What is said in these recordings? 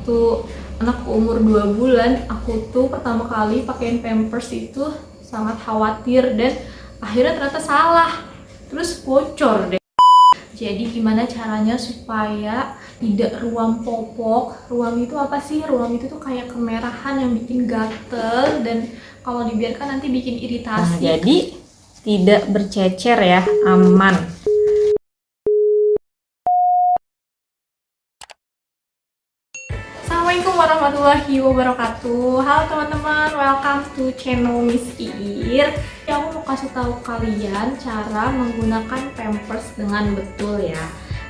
waktu anakku umur 2 bulan, aku tuh pertama kali pakein Pampers itu sangat khawatir dan akhirnya ternyata salah. Terus bocor deh. Jadi gimana caranya supaya tidak ruam popok? Ruam itu apa sih? Ruam itu tuh kayak kemerahan yang bikin gatel dan kalau dibiarkan nanti bikin iritasi. Jadi tidak bercecer ya, aman. Assalamualaikum warahmatullahi wabarakatuh. Halo teman-teman, welcome to channel Miss Iir. Aku mau kasih tahu kalian cara menggunakan Pampers dengan betul ya.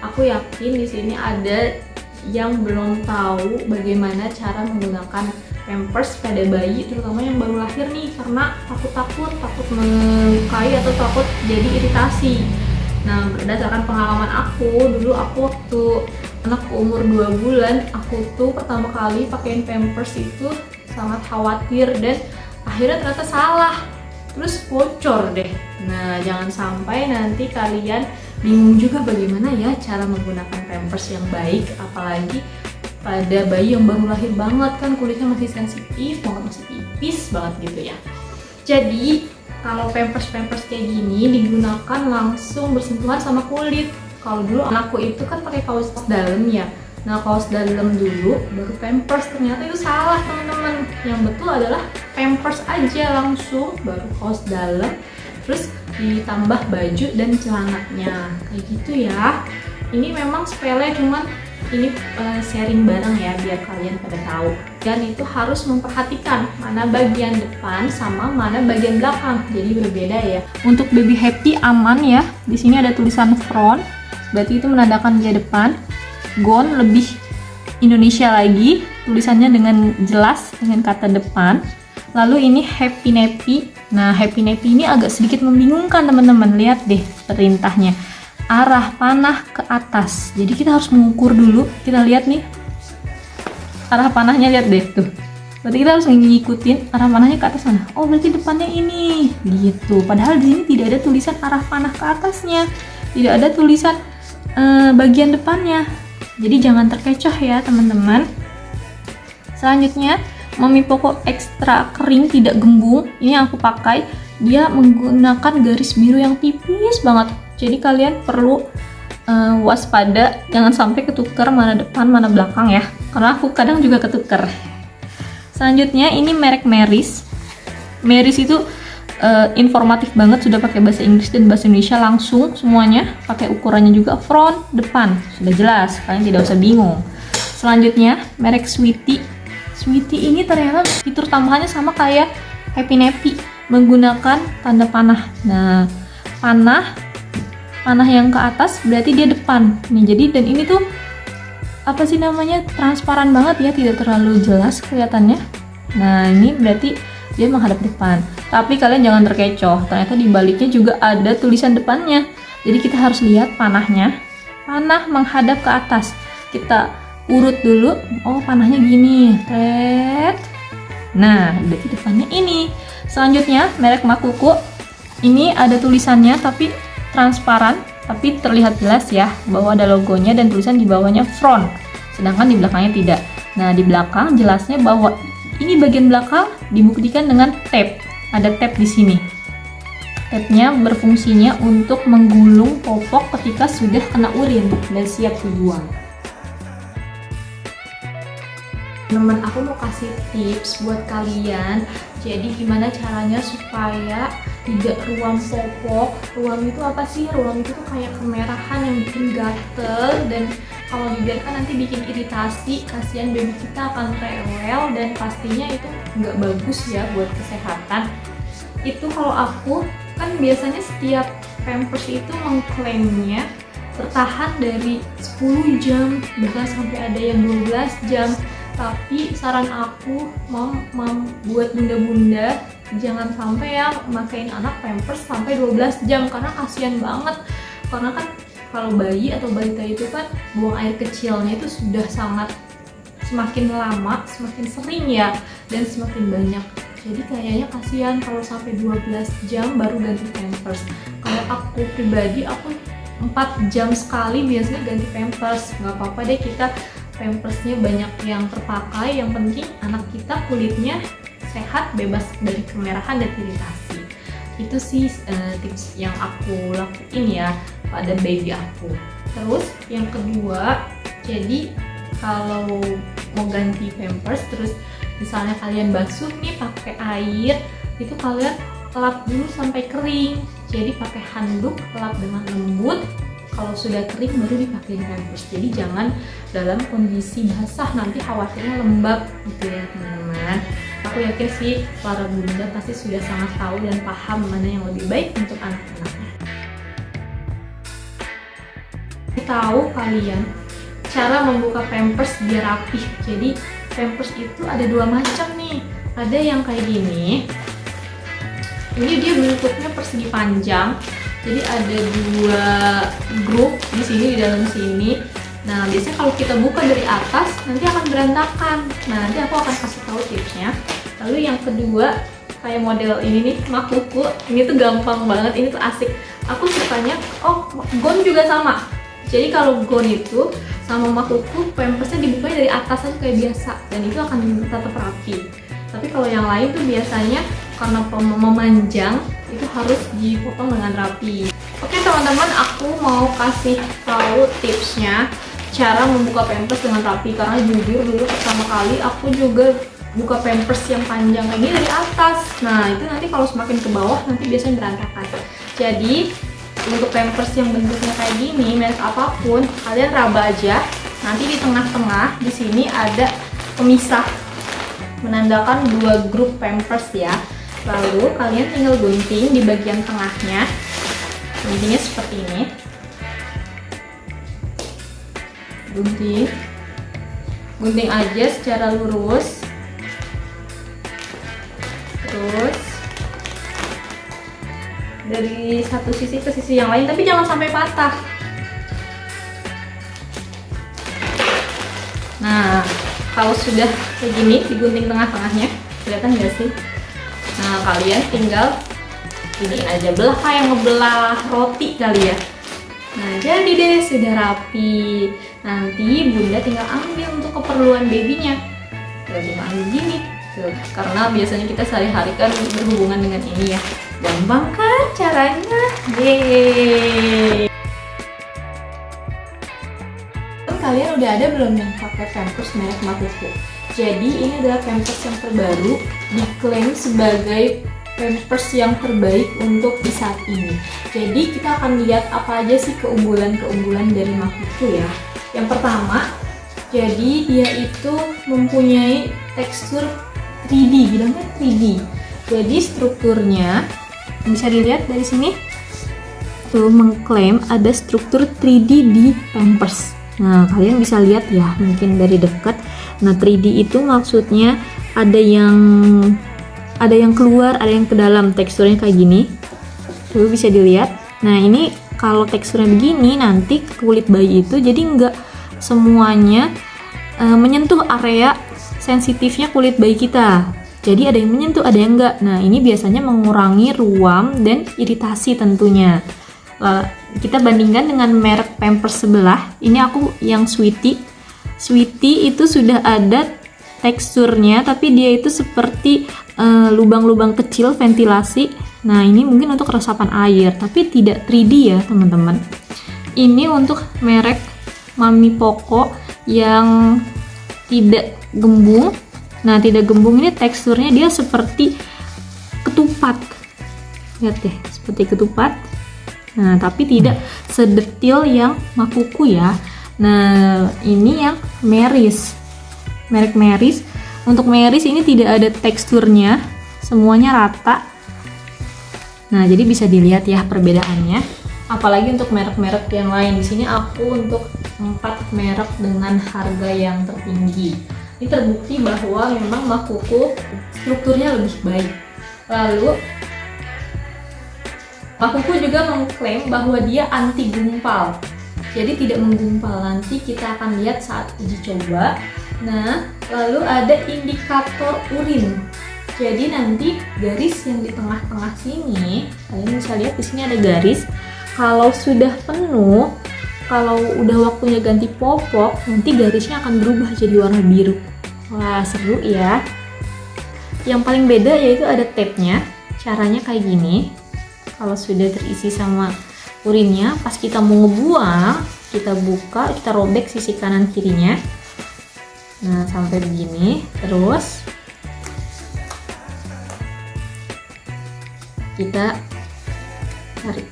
Aku yakin di sini ada yang belum tahu bagaimana cara menggunakan Pampers pada bayi, terutama yang baru lahir nih, karena takut melukai atau takut jadi iritasi. Nah, berdasarkan pengalaman aku, dulu aku waktu anakku umur 2 bulan, aku tuh pertama kali pakein Pampers itu sangat khawatir dan akhirnya ternyata salah. Terus bocor deh. Nah, jangan sampai nanti kalian bingung juga bagaimana ya cara menggunakan Pampers yang baik, apalagi pada bayi yang baru lahir banget, kan kulitnya masih sensitif banget, masih tipis banget gitu ya. Jadi kalau Pampers kayak gini digunakan langsung bersentuhan sama kulit. Kalau dulu anakku itu kan pakai kaos dalam ya. Nah, kaos dalam dulu baru Pampers, ternyata itu salah teman-teman. Yang betul adalah Pampers aja langsung, baru kaos dalam, terus ditambah baju dan celananya. Kayak gitu ya. Ini memang sepele, cuman ini sharing bareng ya biar kalian pada tahu. Dan itu harus memperhatikan mana bagian depan sama mana bagian belakang. Jadi berbeda ya. Untuk baby happy aman ya. Di sini ada tulisan front, berarti itu menandakan dia depan. Gone lebih Indonesia lagi, tulisannya dengan jelas dengan kata depan. Lalu ini happy nappy. Nah, happy nappy ini agak sedikit membingungkan teman-teman. Lihat deh perintahnya. Arah panah ke atas. Jadi kita harus mengukur dulu. Kita lihat nih. Arah panahnya, lihat deh tuh. Berarti kita harus ngikutin arah panahnya ke atas mana. Oh, berarti depannya ini. Gitu. Padahal di sini tidak ada tulisan arah panah ke atasnya. Tidak ada tulisan bagian depannya. Jadi jangan terkecoh ya teman-teman. Selanjutnya, Mami Poko ekstra kering tidak gembung. Ini yang aku pakai. Dia menggunakan garis biru yang tipis banget. Jadi kalian perlu waspada, jangan sampai ketukar mana depan mana belakang ya. Karena aku kadang juga ketukar. Selanjutnya ini merek Meris. Meris itu informatif banget, sudah pakai bahasa Inggris dan bahasa Indonesia langsung semuanya, pakai ukurannya juga front, depan, sudah jelas, kalian tidak usah bingung. Selanjutnya merek Sweety. Sweety ini ternyata fitur tambahannya sama kayak Happy Nappy, menggunakan tanda panah. Nah, panah yang ke atas berarti dia depan nih. Jadi dan ini tuh apa sih namanya, transparan banget ya, tidak terlalu jelas kelihatannya. Nah, ini berarti dia menghadap depan. Tapi kalian jangan terkecoh, ternyata di baliknya juga ada tulisan depannya. Jadi kita harus lihat panahnya. Panah menghadap ke atas. Kita urut dulu. Oh, panahnya gini. Tet. Nah, berarti depannya ini. Selanjutnya merek Makuku. Ini ada tulisannya tapi transparan, tapi terlihat jelas ya bahwa ada logonya dan tulisan di bawahnya front. Sedangkan di belakangnya tidak. Nah, di belakang jelasnya bahwa ini bagian belakang dibuktikan dengan tape. Ada tape di sini. Tape-nya berfungsinya untuk menggulung popok ketika sudah kena urin dan siap dibuang. Teman, aku mau kasih tips buat kalian. Jadi gimana caranya supaya tidak ruam popok. Ruam itu apa sih? Ruam itu tuh kayak kemerahan yang bikin gatel dan kalau dibiarkan nanti bikin iritasi. Kasihan baby kita akan rewel dan pastinya itu nggak bagus ya buat kesehatan. Itu kalau aku kan biasanya setiap Pampers itu mengklaimnya bertahan dari 10 jam bahkan sampai ada yang 12 jam. Tapi saran aku, mom buat bunda-bunda jangan sampai ya makain anak Pampers sampai 12 jam karena kasihan banget. Karena kan kalau bayi atau balita itu kan buang air kecilnya itu sudah sangat semakin lama, semakin sering ya dan semakin banyak. Jadi kayaknya kasihan kalau sampai 12 jam baru ganti Pampers. Kalau aku pribadi, aku 4 jam sekali biasanya ganti Pampers. Nggak apa-apa deh kita pampersnya banyak yang terpakai. Yang penting anak kita kulitnya sehat, bebas dari kemerahan dan iritasi. Itu sih tips yang aku lakuin ya pada baby aku. Terus yang kedua, jadi kalau mau ganti pampers terus misalnya kalian basuh nih pakai air, itu kalian lap dulu sampai kering. Jadi pakai handuk, lap dengan lembut. Kalau sudah kering baru dipakai pampers. Jadi jangan dalam kondisi basah, nanti khawatirnya lembab gitu ya teman-teman. Aku yakin sih para bunda pasti sudah sangat tahu dan paham mana yang lebih baik untuk anak-anaknya. Tahu kalian cara membuka pampers biar rapih. Jadi pampers itu ada dua macam nih. Ada yang kayak gini. Ini dia bentuknya persegi panjang. Jadi ada dua grup di sini, di dalam sini. Nah, biasanya kalau kita buka dari atas nanti akan berantakan. Nah, nanti aku akan kasih tahu tipsnya. Lalu yang kedua kayak model ini nih, makuku. Ini tuh gampang banget, ini tuh asik. Aku sukanya, gon juga sama. Jadi kalau gon itu sama makuku, pampersnya dibukanya dari atas aja kayak biasa, dan itu akan tetap rapi. Tapi kalau yang lain tuh biasanya karena memanjang, itu harus dipotong dengan rapi. Oke teman-teman, aku mau kasih tahu tipsnya cara membuka pampers dengan rapi. Karena jujur dulu pertama kali aku juga buka pampers yang panjang kayak gini dari atas. Nah itu nanti kalau semakin ke bawah nanti biasanya berantakan. Jadi untuk pampers yang bentuknya kayak gini, merek apapun, kalian raba aja. Nanti di tengah-tengah di sini ada pemisah menandakan dua grup pampers ya. Lalu kalian tinggal gunting di bagian tengahnya. Guntingnya seperti ini. Gunting aja secara lurus. Terus dari satu sisi ke sisi yang lain, tapi jangan sampai patah. Nah, kalau sudah kayak gini digunting tengah-tengahnya, kelihatan nggak sih? Nah, kalian tinggal iniin aja, belah kayak ngebelah roti kali ya. Nah, jadi deh sudah rapi. Nanti bunda tinggal ambil untuk keperluan babynya. Tinggal ambil gini. Tuh, karena biasanya kita sehari-hari kan berhubungan dengan ini ya. Gampang kan caranya? Yeay! Kalian udah ada belum yang pakai pampers merek Makuku? Jadi ini adalah pampers yang terbaru, diklaim sebagai pampers yang terbaik untuk di saat ini. Jadi kita akan lihat apa aja sih keunggulan-keunggulan dari Makuku ya. Yang pertama, jadi dia itu mempunyai tekstur 3D, bilangnya 3D. Jadi strukturnya bisa dilihat dari sini tuh, mengklaim ada struktur 3D di pampers. Nah, kalian bisa lihat ya mungkin dari dekat. Nah, 3D itu maksudnya ada yang keluar, ada yang ke dalam, teksturnya kayak gini. Tuh bisa dilihat. Nah, ini kalau teksturnya begini, nanti kulit bayi itu jadi nggak semuanya menyentuh area sensitifnya kulit bayi kita. Jadi ada yang menyentuh, ada yang enggak. Nah, ini biasanya mengurangi ruam dan iritasi tentunya. Kita bandingkan dengan merek pampers sebelah. Ini aku yang Sweety. Sweety itu sudah ada teksturnya, tapi dia itu seperti lubang-lubang kecil ventilasi. Nah, ini mungkin untuk resapan air, tapi tidak 3D ya teman-teman. Ini untuk merek Mami Poco yang tidak gembung. Nah, tidak gembung ini teksturnya dia seperti ketupat. Lihat deh, seperti ketupat. Nah, tapi tidak sedetil yang Makuku ya. Nah, ini yang Meris. Merek Meris. Untuk Meris ini tidak ada teksturnya, semuanya rata. Nah, jadi bisa dilihat ya perbedaannya. Apalagi untuk merek-merek yang lain. Di sini aku untuk 4 merek dengan harga yang tertinggi. Ini terbukti bahwa memang Makuku strukturnya lebih baik. Lalu Makuku juga mengklaim bahwa dia anti gumpal. Jadi tidak menggumpal. Nanti kita akan lihat saat uji coba. Nah, lalu ada indikator urin. Jadi nanti garis yang di tengah-tengah sini, kalian bisa lihat di sini ada garis. Kalau sudah penuh, kalau udah waktunya ganti popok, nanti garisnya akan berubah jadi warna biru. Wah, seru ya. Yang paling beda yaitu ada tape-nya. Caranya kayak gini. Kalau sudah terisi sama urinnya, pas kita mau ngebuang, kita buka, kita robek sisi kanan kirinya. Nah, sampai begini. Terus kita tarik.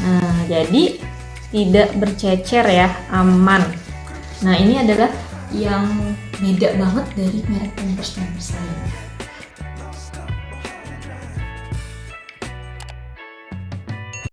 Nah, jadi tidak bercecer ya, aman. Nah, ini adalah yang beda banget dari merek Pampers lainnya.